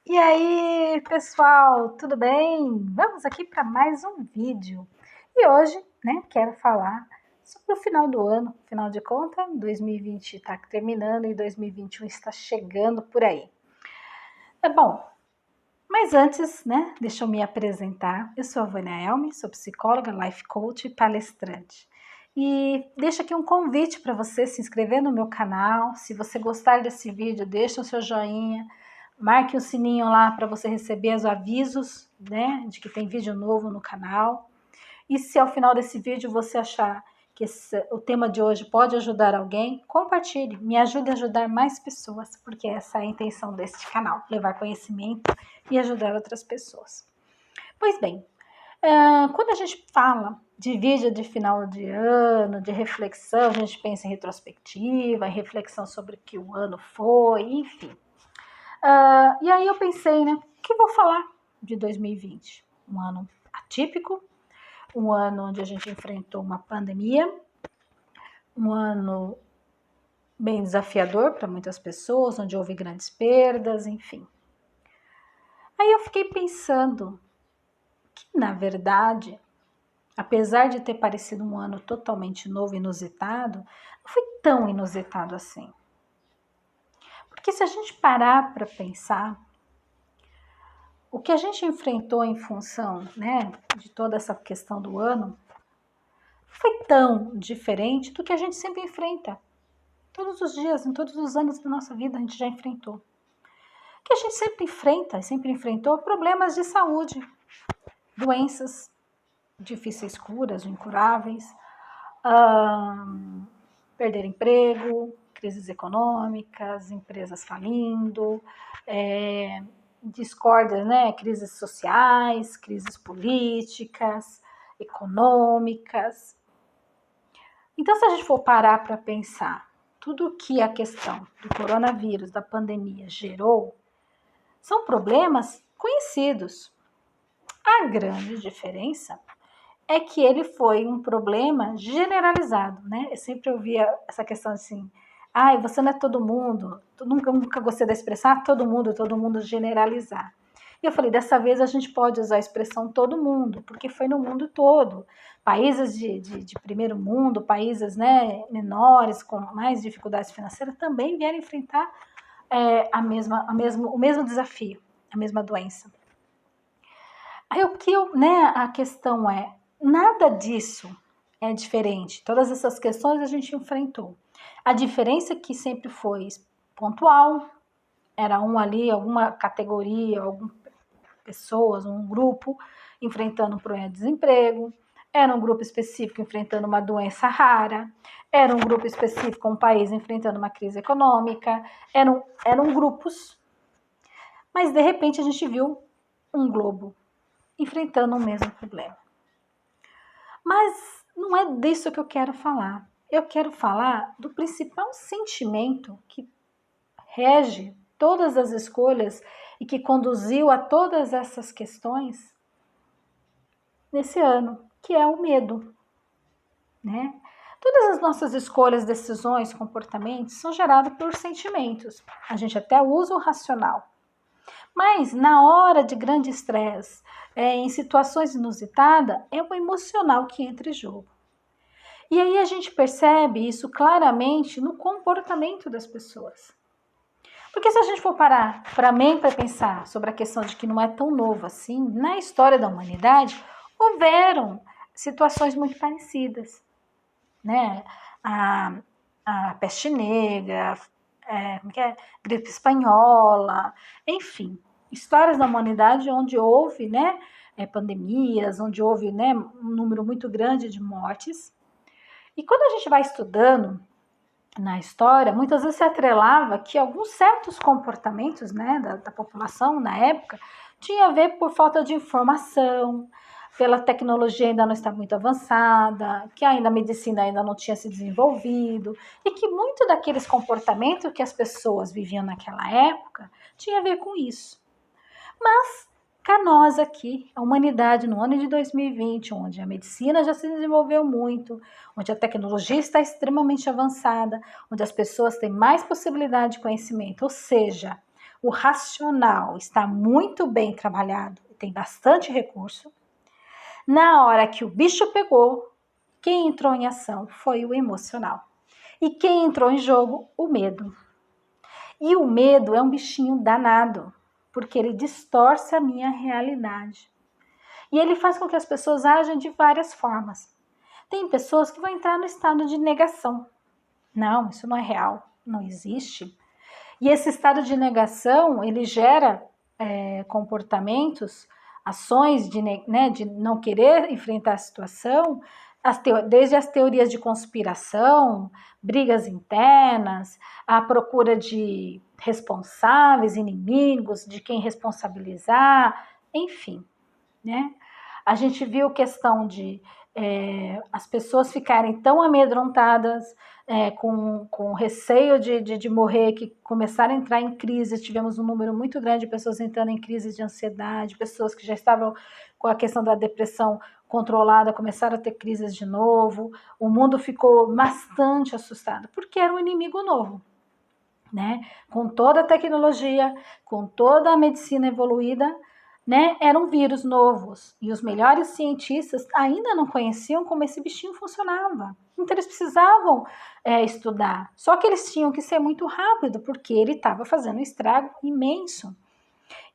E aí, pessoal, tudo bem? Vamos aqui para mais um vídeo. E hoje, quero falar sobre o final do ano. Afinal de contas, 2020 está terminando e 2021 está chegando por aí. É bom, mas antes, deixa eu me apresentar. Eu sou a Vânia Elmi, sou psicóloga, life coach e palestrante. E deixo aqui um convite para você se inscrever no meu canal. Se você gostar desse vídeo, deixa o seu joinha. Marque o sininho lá para você receber os avisos, de que tem vídeo novo no canal. E se ao final desse vídeo você achar que o tema de hoje pode ajudar alguém, compartilhe, me ajude a ajudar mais pessoas, porque essa é a intenção deste canal, levar conhecimento e ajudar outras pessoas. Pois bem, quando a gente fala de vídeo de final de ano, de reflexão, a gente pensa em retrospectiva, em reflexão sobre o que o ano foi, enfim. E aí eu pensei, que vou falar de 2020? Um ano atípico, um ano onde a gente enfrentou uma pandemia, um ano bem desafiador para muitas pessoas, onde houve grandes perdas, enfim. Aí eu fiquei pensando que, na verdade, apesar de ter parecido um ano totalmente novo, inusitado, não foi tão inusitado assim. Porque se a gente parar para pensar, o que a gente enfrentou em função, de toda essa questão do ano, foi tão diferente do que a gente sempre enfrenta. Todos os dias, em todos os anos da nossa vida, a gente já enfrentou. Que a gente sempre enfrenta, sempre enfrentou problemas de saúde, doenças difíceis curas, incuráveis, perder emprego, crises econômicas, empresas falindo, discórdias, crises sociais, crises políticas, econômicas. Então, se a gente for parar para pensar, tudo que a questão do coronavírus, da pandemia gerou, são problemas conhecidos. A grande diferença é que ele foi um problema generalizado, Eu sempre ouvia essa questão assim, você não é todo mundo, nunca gostei da expressão, todo mundo generalizar. E eu falei, dessa vez a gente pode usar a expressão todo mundo, porque foi no mundo todo. Países de primeiro mundo, países menores, com mais dificuldades financeiras, também vieram enfrentar o mesmo desafio, a mesma doença. Aí a questão é, nada disso é diferente. Todas essas questões a gente enfrentou. A diferença é que sempre foi pontual, era um ali, alguma categoria, algumas pessoas, um grupo enfrentando um problema de desemprego, era um grupo específico enfrentando uma doença rara, era um grupo específico, um país enfrentando uma crise econômica, eram grupos. Mas de repente a gente viu um globo enfrentando o mesmo problema. Mas não é disso que eu quero falar. Eu quero falar do principal sentimento que rege todas as escolhas e que conduziu a todas essas questões nesse ano, que é o medo, Todas as nossas escolhas, decisões, comportamentos são gerados por sentimentos. A gente até usa o racional. Mas na hora de grande estresse, em situações inusitadas, é o emocional que entra em jogo. E aí a gente percebe isso claramente no comportamento das pessoas. Porque se a gente for parar para pensar sobre a questão de que não é tão novo assim, na história da humanidade, houveram situações muito parecidas. A peste negra, gripe espanhola, enfim, histórias da humanidade onde houve pandemias, onde houve um número muito grande de mortes. E quando a gente vai estudando na história, muitas vezes se atrelava que alguns certos comportamentos da população na época tinha a ver por falta de informação, pela tecnologia ainda não estar muito avançada, que ainda a medicina ainda não tinha se desenvolvido, e que muito daqueles comportamentos que as pessoas viviam naquela época tinha a ver com isso. Mas cá nós aqui, a humanidade no ano de 2020, onde a medicina já se desenvolveu muito, onde a tecnologia está extremamente avançada, onde as pessoas têm mais possibilidade de conhecimento, ou seja, o racional está muito bem trabalhado, tem bastante recurso, na hora que o bicho pegou, quem entrou em ação foi o emocional. E quem entrou em jogo? O medo. E o medo é um bichinho danado, porque ele distorce a minha realidade. E ele faz com que as pessoas ajam de várias formas. Tem pessoas que vão entrar no estado de negação. Não, isso não é real, não existe. E esse estado de negação, ele gera comportamentos, ações de não querer enfrentar a situação, desde as teorias de conspiração, brigas internas, a procura de responsáveis, inimigos, de quem responsabilizar, enfim, né? A gente viu questão de as pessoas ficarem tão amedrontadas, com receio de morrer, que começaram a entrar em crise. Tivemos um número muito grande de pessoas entrando em crise de ansiedade, pessoas que já estavam com a questão da depressão controlada, começaram a ter crises de novo. O mundo ficou bastante assustado, porque era um inimigo novo, né? Com toda a tecnologia, com toda a medicina evoluída, né, eram vírus novos e os melhores cientistas ainda não conheciam como esse bichinho funcionava. Então eles precisavam estudar, só que eles tinham que ser muito rápido, porque ele estava fazendo um estrago imenso.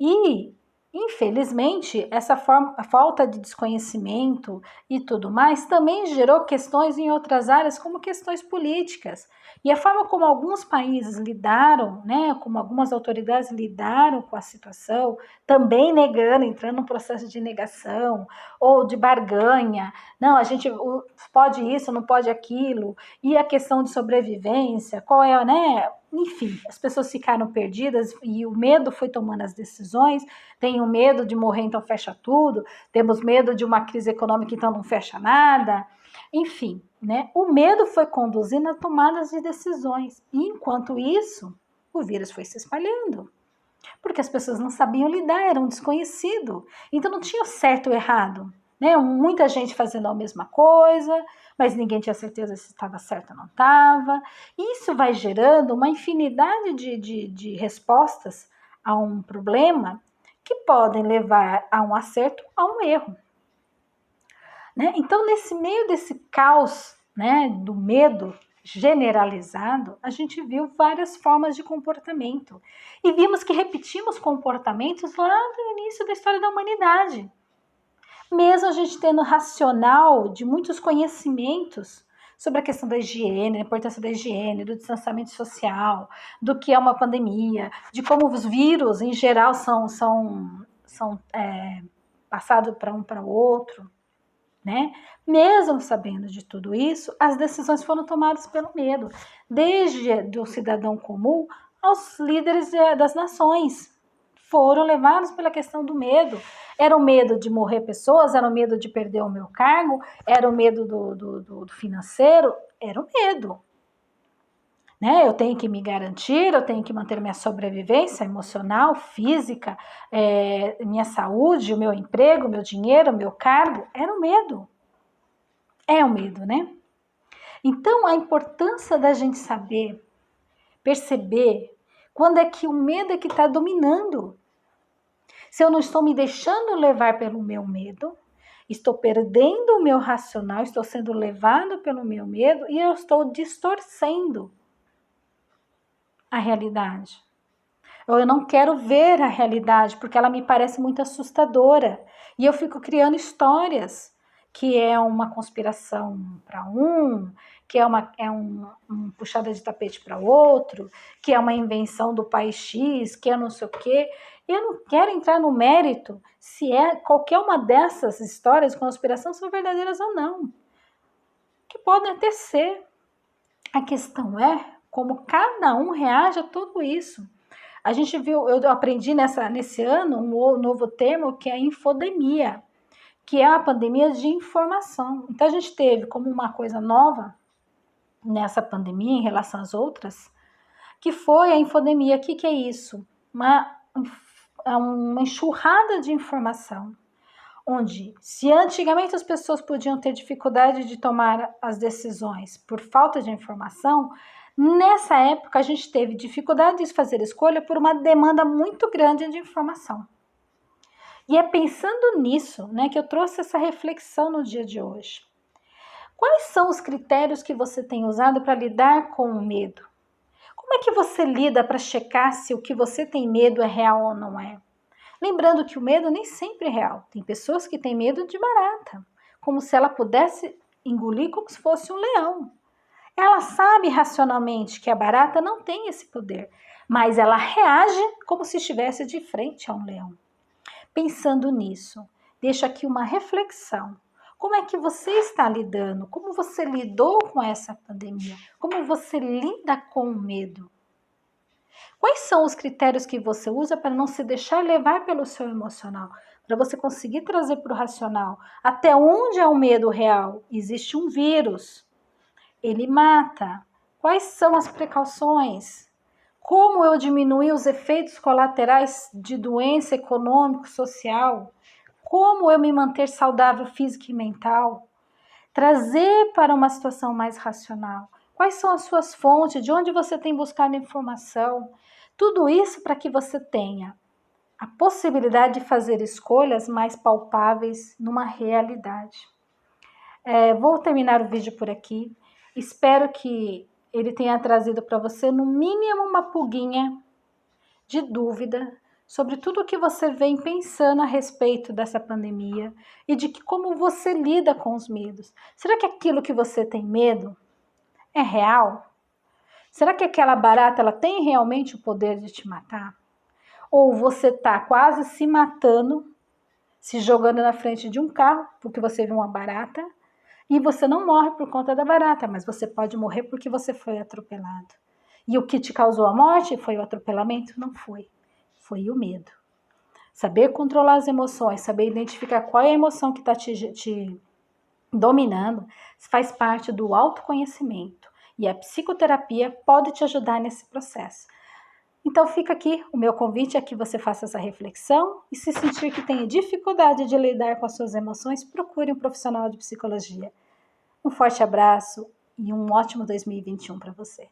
E, infelizmente, essa falta de desconhecimento e tudo mais também gerou questões em outras áreas, como questões políticas. E a forma como alguns países lidaram, né, como algumas autoridades lidaram com a situação, também negando, entrando num processo de negação ou de barganha. Não, a gente pode isso, não pode aquilo. E a questão de sobrevivência, qual é, né? Enfim, as pessoas ficaram perdidas e o medo foi tomando as decisões. Tenho medo de morrer, então fecha tudo. Temos medo de uma crise econômica, então não fecha nada. Enfim, né? O medo foi conduzindo a tomadas de decisões. E enquanto isso, o vírus foi se espalhando. Porque as pessoas não sabiam lidar, era um desconhecido. Então não tinha certo ou errado. Né? Muita gente fazendo a mesma coisa, mas ninguém tinha certeza se estava certo ou não estava. Isso vai gerando uma infinidade de respostas a um problema que podem levar a um acerto ou a um erro. Né? Então, nesse meio desse caos, né, do medo generalizado, a gente viu várias formas de comportamento. E vimos que repetimos comportamentos lá do início da história da humanidade. Mesmo a gente tendo racional de muitos conhecimentos sobre a questão da higiene, a importância da higiene, do distanciamento social, do que é uma pandemia, de como os vírus, em geral, são passados para um para o outro, né? Mesmo sabendo de tudo isso, as decisões foram tomadas pelo medo, desde do cidadão comum aos líderes das nações. Foram levados pela questão do medo. Era o medo de morrer pessoas, era o medo de perder o meu cargo, era o medo do financeiro, era o medo. Né? Eu tenho que me garantir, eu tenho que manter minha sobrevivência emocional, física, minha saúde, o meu emprego, o meu dinheiro, o meu cargo, era o medo. É o medo, né? Então, a importância da gente saber, perceber, quando é que o medo é que está dominando. Se eu não estou me deixando levar pelo meu medo, estou perdendo o meu racional, estou sendo levado pelo meu medo e eu estou distorcendo a realidade. Eu não quero ver a realidade porque ela me parece muito assustadora e eu fico criando histórias que é uma conspiração para que é uma puxada de tapete para outro, que é uma invenção do país X, que é não sei o quê. Eu não quero entrar no mérito se qualquer uma dessas histórias de conspiração são verdadeiras ou não. Que podem até ser. A questão é como cada um reage a tudo isso. A gente viu, eu aprendi nesse ano um novo termo que é a infodemia, que é a pandemia de informação. Então a gente teve como uma coisa nova nessa pandemia em relação às outras, que foi a infodemia. O que é isso? Uma enxurrada de informação, onde se antigamente as pessoas podiam ter dificuldade de tomar as decisões por falta de informação, Nessa época, a gente teve dificuldade de fazer escolha por uma demanda muito grande de informação. E é pensando nisso, né, que eu trouxe essa reflexão no dia de hoje. Quais são os critérios que você tem usado para lidar com o medo? Como é que você lida para checar se o que você tem medo é real ou não é? Lembrando que o medo nem sempre é real. Tem pessoas que têm medo de barata, como se ela pudesse engolir como se fosse um leão. Ela sabe racionalmente que a barata não tem esse poder, mas ela reage como se estivesse de frente a um leão. Pensando nisso, deixo aqui uma reflexão. Como é que você está lidando? Como você lidou com essa pandemia? Como você lida com o medo? Quais são os critérios que você usa para não se deixar levar pelo seu emocional? Para você conseguir trazer para o racional. Até onde é o medo real? Existe um vírus. Ele mata. Quais são as precauções? Como eu diminuir os efeitos colaterais de doença econômico, social? Como eu me manter saudável física e mental? Trazer para uma situação mais racional. Quais são as suas fontes? De onde você tem buscado informação? Tudo isso para que você tenha a possibilidade de fazer escolhas mais palpáveis numa realidade. Vou terminar o vídeo por aqui. Espero que ele tenha trazido para você, no mínimo, uma pulguinha de dúvida sobre tudo o que você vem pensando a respeito dessa pandemia e de que como você lida com os medos. Será que aquilo que você tem medo é real? Será que aquela barata ela tem realmente o poder de te matar? Ou você está quase se matando, se jogando na frente de um carro porque você viu uma barata e você não morre por conta da barata, mas você pode morrer porque você foi atropelado. E o que te causou a morte foi o atropelamento? Não foi. Foi o medo. Saber controlar as emoções, saber identificar qual é a emoção que está te dominando, faz parte do autoconhecimento. E a psicoterapia pode te ajudar nesse processo. Então fica aqui o meu convite a que você faça essa reflexão e se sentir que tem dificuldade de lidar com as suas emoções, procure um profissional de psicologia. Um forte abraço e um ótimo 2021 para você.